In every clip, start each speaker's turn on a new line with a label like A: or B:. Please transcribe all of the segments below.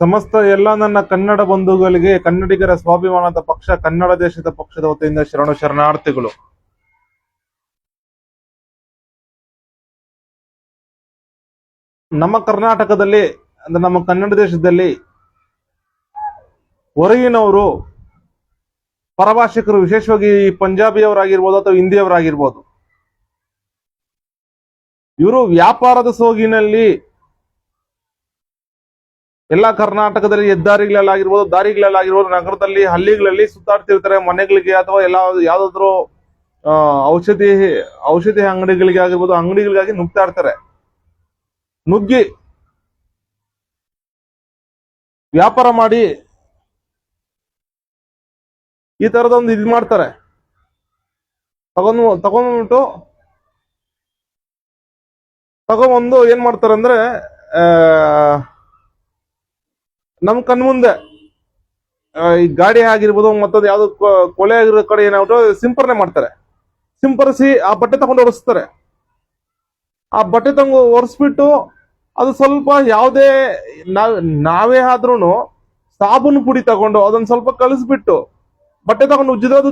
A: ಸಮಸ್ತ ಎಲ್ಲ ನನ್ನ ಕನ್ನಡ ಬಂಧುಗಳಿಗೆ ಕನ್ನಡಿಗರ ಸ್ವಾಭಿಮಾನದ ಪಕ್ಷ ಕನ್ನಡ ದೇಶದ ಪಕ್ಷದ ವತಿಯಿಂದ ಶರಣಾರ್ಥಿಗಳು. ನಮ್ಮ ಕರ್ನಾಟಕದಲ್ಲಿ ಅಂದ್ರೆ ನಮ್ಮ ಕನ್ನಡ ದೇಶದಲ್ಲಿ ಹೊರಗಿನವರು ಪರಭಾಷಿಕರು, ವಿಶೇಷವಾಗಿ ಪಂಜಾಬಿಯವರಾಗಿರ್ಬೋದು ಅಥವಾ ಹಿಂದಿಯವರಾಗಿರ್ಬೋದು, ಇವರು ವ್ಯಾಪಾರದ ಸೋಗಿನಲ್ಲಿ ಎಲ್ಲ ಕರ್ನಾಟಕದಲ್ಲಿ ಹೆದ್ದಾರಿಗಳಲ್ಲಾಗಿರ್ಬೋದು, ದಾರಿಗಳಲ್ಲಾಗಿರ್ಬೋದು, ನಗರದಲ್ಲಿ, ಹಳ್ಳಿಗಳಲ್ಲಿ ಸುತ್ತಾಡ್ತಿರ್ತಾರೆ. ಮನೆಗಳಿಗೆ ಅಥವಾ ಯಾವ್ದಾದ್ರು ಔಷಧಿ ಅಂಗಡಿಗಳಿಗೆ ಆಗಿರ್ಬೋದು, ಅಂಗಡಿಗಳಿಗಾಗಿ ನುಗ್ತಾ ಇರ್ತಾರೆ. ನುಗ್ಗಿ ವ್ಯಾಪಾರ ಮಾಡಿ ಈ ತರದೊಂದು ಇದು ಮಾಡ್ತಾರೆ. ತಗೊಂಡ್ಬಂದು ಏನ್ ಮಾಡ್ತಾರೆ ಅಂದ್ರೆ ನಮ್ ಕಣ್ಮುಂದೆ ಈ ಗಾಡಿ ಆಗಿರ್ಬೋದು ಮತ್ತೊಂದು ಯಾವ್ದು ಕೊಳೆ ಆಗಿರೋ ಕಡೆ ಏನಾಗ್ಬಿಟ್ಟು ಸಿಂಪರಣೆ ಮಾಡ್ತಾರೆ. ಸಿಂಪರಿಸಿ ಆ ಬಟ್ಟೆ ತಗೊಂಡು ಒರೆಸ್ತಾರೆ. ಆ ಬಟ್ಟೆ ತಗೊಂಡು ಒರೆಸ್ಬಿಟ್ಟು ಅದು ಸ್ವಲ್ಪ ಯಾವುದೇ ನಾವೇ ಆದ್ರೂ ಸಾಬೂನು ಪುಡಿ ತಗೊಂಡು ಅದನ್ನ ಸ್ವಲ್ಪ ಕಲಿಸ್ಬಿಟ್ಟು ಬಟ್ಟೆ ತಗೊಂಡು ಉಜ್ಜಿದ್ರೆ ಅದು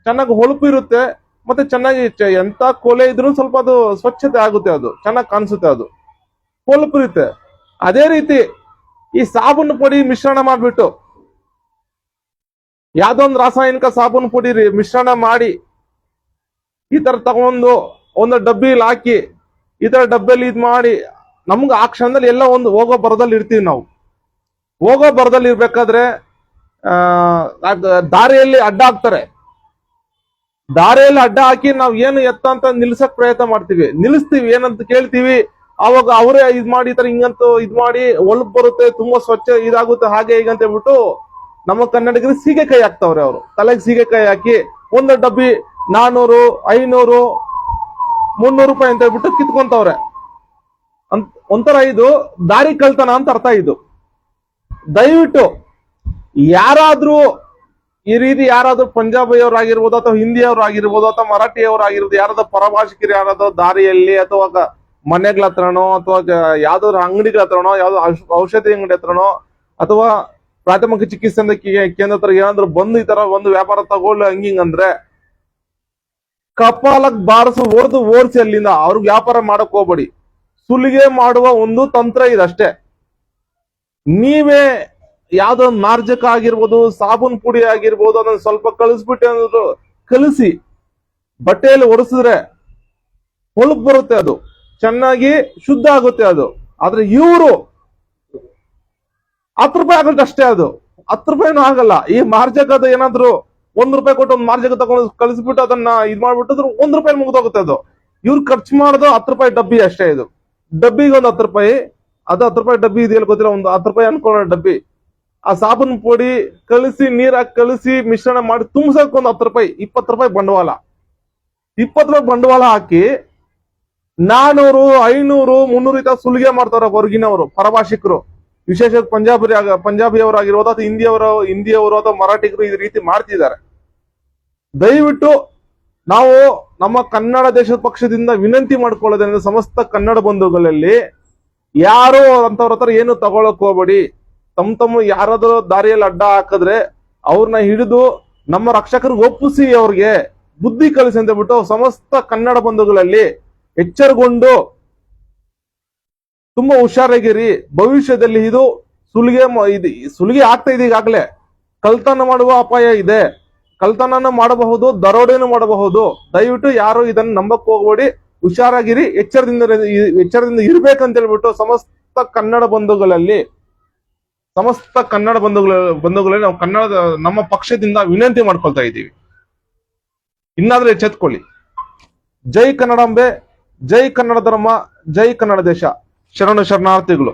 A: ಚೆನ್ನಾಗಿ ಹೊಳಪು ಇರುತ್ತೆ. ಮತ್ತೆ ಚೆನ್ನಾಗಿ ಎಂತ ಕೊಲೆ ಇದ್ರೂ ಸ್ವಲ್ಪ ಅದು ಸ್ವಚ್ಛತೆ ಆಗುತ್ತೆ, ಅದು ಚೆನ್ನಾಗಿ ಕಾಣಿಸುತ್ತೆ, ಅದು ಹೊಳಪು ಇರುತ್ತೆ. ಅದೇ ರೀತಿ ಈ ಸಾಬೂನು ಪುಡಿ ಮಿಶ್ರಣ ಮಾಡ್ಬಿಟ್ಟು ಯಾವ್ದೋ ಒಂದು ರಾಸಾಯನಿಕ ಸಾಬೂನು ಪುಡಿ ಮಿಶ್ರಣ ಮಾಡಿ ಈ ತರ ತಗೊಂಡು ಒಂದು ಡಬ್ಬಿಲಿ ಹಾಕಿ ಈ ತರ ಡಬ್ಬಿಯಲ್ಲಿ ಇದ್ ಮಾಡಿ ನಮ್ಗೆ ಆ ಕ್ಷಣದಲ್ಲಿ ಎಲ್ಲ ಒಂದು ಹೋಗೋ ಬರದಲ್ಲಿ ಇರ್ತೀವಿ. ನಾವು ಹೋಗೋ ಬರದಲ್ಲಿ ಇರ್ಬೇಕಾದ್ರೆ ದಾರಿಯಲ್ಲಿ ಅಡ್ಡ ಹಾಕ್ತಾರೆ. ದಾರಿಯಲ್ಲಿ ಅಡ್ಡ ಹಾಕಿ ನಾವ್ ಏನು ಎತ್ತ ಅಂತ ನಿಲ್ಸಕ್ ಪ್ರಯತ್ನ ಮಾಡ್ತೀವಿ, ನಿಲ್ಲಿಸ್ತೀವಿ, ಏನಂತ ಕೇಳ್ತೀವಿ. ಅವಾಗ ಅವರೇ ಇದ್ ಮಾಡಿ ಈ ತರ ಹಿಂಗಂತೂ ಇದ್ ಮಾಡಿ ಒಳಗ್ ಬರುತ್ತೆ, ತುಂಬಾ ಸ್ವಚ್ಛ ಇದಾಗುತ್ತೆ, ಹಾಗೆ ಹೀಗಂತ ಹೇಳ್ಬಿಟ್ಟು ನಮ್ಮ ಕನ್ನಡಿಗರಿಗೆ ಸೀಗೆಕಾಯಿ ಹಾಕ್ತವ್ರೆ. ಅವರು ತಲೆಗೆ ಸೀಗೆಕಾಯಿ ಹಾಕಿ ಒಂದು ಡಬ್ಬಿ 400, 500, 300 ರೂಪಾಯಿ ಅಂತ ಹೇಳ್ಬಿಟ್ಟು ಕಿತ್ಕೊಂತವ್ರೆ. ಒಂಥರ ಇದು ದಾರಿ ಕಳ್ತನ ಅಂತ ಅರ್ಥ. ಇದು ದಯವಿಟ್ಟು ಯಾರಾದ್ರೂ ಈ ರೀತಿ ಯಾರಾದ್ರೂ ಪಂಜಾಬಿಯವರಾಗಿರ್ಬೋದು ಅಥವಾ ಹಿಂದಿಯವರಾಗಿರ್ಬೋದು ಅಥವಾ ಮರಾಠಿಯವರಾಗಿರ್ಬೋದು, ಯಾರಾದ್ರೂ ಪರಭಾಷಿಕರು ಯಾರಾದ್ರೂ ದಾರಿಯಲ್ಲಿ ಅಥವಾ ಮನೆಗಳ ಹತ್ರನೋ ಅಥವಾ ಯಾವ್ದಾದ್ರು ಅಂಗಡಿಗಳ ಹತ್ರನೋ, ಯಾವ್ದು ಔಷಧಿ ಅಂಗಡಿ ಹತ್ರನೋ ಅಥವಾ ಪ್ರಾಥಮಿಕ ಚಿಕಿತ್ಸೆ ಕೇಂದ್ರ ಹತ್ರ ಏನಾದ್ರು ಬಂದು ಈ ತರ ಒಂದು ವ್ಯಾಪಾರ ತಗೊಳ್ಳಿ ಹಂಗಿಂಗಂದ್ರೆ ಕಪಾಲಕ್ ಬಾರಿಸು ಹೊಡೆದು ಓಡಿಸಿ ಅಲ್ಲಿಂದ. ಅವ್ರಿಗೆ ವ್ಯಾಪಾರ ಮಾಡಕ್ ಹೋಗ್ಬೇಡಿ. ಸುಲಿಗೆ ಮಾಡುವ ಒಂದು ತಂತ್ರ ಇದಷ್ಟೇ. ನೀವೇ ಯಾವ್ದೋ ಮಾರ್ಜಕ ಆಗಿರ್ಬೋದು, ಸಾಬೂನ್ ಪುಡಿ ಆಗಿರ್ಬೋದು, ಅದನ್ನ ಸ್ವಲ್ಪ ಕಲಿಸ್ಬಿಟ್ಟು ಏನಾದ್ರು ಕಲಿಸಿ ಬಟ್ಟೆಯಲ್ಲಿ ಒರೆಸಿದ್ರೆ ಹೊಳಪು ಬರುತ್ತೆ, ಅದು ಚೆನ್ನಾಗಿ ಶುದ್ಧ ಆಗುತ್ತೆ ಅದು. ಆದ್ರೆ ಇವರು 10 ರೂಪಾಯಿ ಆಗುತ್ತೆ ಅಷ್ಟೇ, ಅದು 10 ರೂಪಾಯಿನೂ ಆಗಲ್ಲ. ಈ ಮಾರ್ಜಕದ ಏನಾದ್ರು 1 ರೂಪಾಯಿ ಕೊಟ್ಟು ಒಂದು ಮಾರ್ಜಕ ತಗೊಂಡು ಕಲಿಸ್ಬಿಟ್ಟು ಅದನ್ನ ಇದ್ ಮಾಡ್ಬಿಟ್ಟು 1 ರೂಪಾಯಿ ಮುಗಿದೋಗುತ್ತೆ ಅದು. ಇವ್ರು ಖರ್ಚು ಮಾಡೋದು 10 ರೂಪಾಯಿ ಡಬ್ಬಿ ಅಷ್ಟೇ. ಇದು ಡಬ್ಬಿಗೆ ಒಂದು 10 ರೂಪಾಯಿ, ಅದು 10 ರೂಪಾಯಿ ಡಬ್ಬಿ ಇದೆಯಲ್ಲ ಗೊತ್ತಿಲ್ಲ, ಒಂದು 10 ರೂಪಾಯಿ ಅನ್ಕೊಳ್ಳೋ ಡಬ್ಬಿ. ಆ ಸಾಬೂನ್ ಪುಡಿ ಕಲಿಸಿ ನೀರಾಗಿ ಕಲಿಸಿ ಮಿಶ್ರಣ ಮಾಡಿ ತುಂಬಸಕ್ ಒಂದು 10 ರೂಪಾಯಿ, 20 ರೂಪಾಯಿ ಬಂಡವಾಳ. 20 ರೂಪಾಯಿ ಬಂಡವಾಳ ಹಾಕಿ 400, 500, 300 ಈ ತರ ಸುಲಿಗೆ ಮಾಡ್ತಾರೆ ಹೊರಗಿನವರು, ಪರಭಾಷಿಕರು, ವಿಶೇಷವಾಗಿ ಪಂಜಾಬಿಯವರಾಗಿರ್ಬೋದು ಅಥವಾ ಹಿಂದಿಯವರು ಅಥವಾ ಮರಾಠಿಗರು ಈ ರೀತಿ ಮಾಡ್ತಿದ್ದಾರೆ. ದಯವಿಟ್ಟು ನಾವು ನಮ್ಮ ಕನ್ನಡ ದೇಶದ ಪಕ್ಷದಿಂದ ವಿನಂತಿ ಮಾಡ್ಕೊಳ್ಳೋದ್ರಿಂದ ಸಮಸ್ತ ಕನ್ನಡ ಬಂಧುಗಳಲ್ಲಿ ಯಾರು ಅಂತವ್ರ ಹತ್ರ ಏನು ತಗೊಳಕ್ ಹೋಗ್ಬೇಡಿ. ತಮ್ಮ ಯಾರಾದ್ರೂ ದಾರಿಯಲ್ಲಿ ಅಡ್ಡ ಹಾಕಿದ್ರೆ ಅವ್ರನ್ನ ಹಿಡಿದು ನಮ್ಮ ರಕ್ಷಕರಿಗೆ ಒಪ್ಪಿಸಿ ಅವ್ರಿಗೆ ಬುದ್ಧಿ ಕಲಿಸಿ ಅಂತ ಬಿಟ್ಟು ಸಮಸ್ತ ಕನ್ನಡ ಬಂಧುಗಳಲ್ಲಿ ಎಚ್ಚರಗೊಂಡು ತುಂಬಾ ಹುಷಾರಾಗಿರಿ. ಭವಿಷ್ಯದಲ್ಲಿ ಇದು ಸುಲಿಗೆ ಆಗ್ತಾ ಇದೆ. ಈಗಾಗಲೇ ಕಳ್ತನ ಮಾಡುವ ಅಪಾಯ ಇದೆ. ಕಳ್ತನ ಮಾಡಬಹುದು, ದರೋಡೆನೂ ಮಾಡಬಹುದು. ದಯವಿಟ್ಟು ಯಾರು ಇದನ್ನ ನಂಬಕ್ ಹೋಗ್ಬೇಡಿ. ಹುಷಾರಾಗಿರಿ, ಎಚ್ಚರದಿಂದ ಇರ್ಬೇಕಂತ ಹೇಳ್ಬಿಟ್ಟು ಸಮಸ್ತ ಕನ್ನಡ ಬಂಧುಗಳಲ್ಲಿ ನಾವು ನಮ್ಮ ಪಕ್ಷದಿಂದ ವಿನಂತಿ ಮಾಡ್ಕೊಳ್ತಾ ಇದ್ದೀವಿ. ಇನ್ನಾದ್ರೂ ಎಚ್ಚೆತ್ಕೊಳ್ಳಿ. ಜೈ ಕನ್ನಡಾಂಬೆ, ಜೈ ಕನ್ನಡ ಧರ್ಮ, ಜೈ ಕನ್ನಡ ದೇಶ. ಶರಣಾರ್ಥಿಗಳು.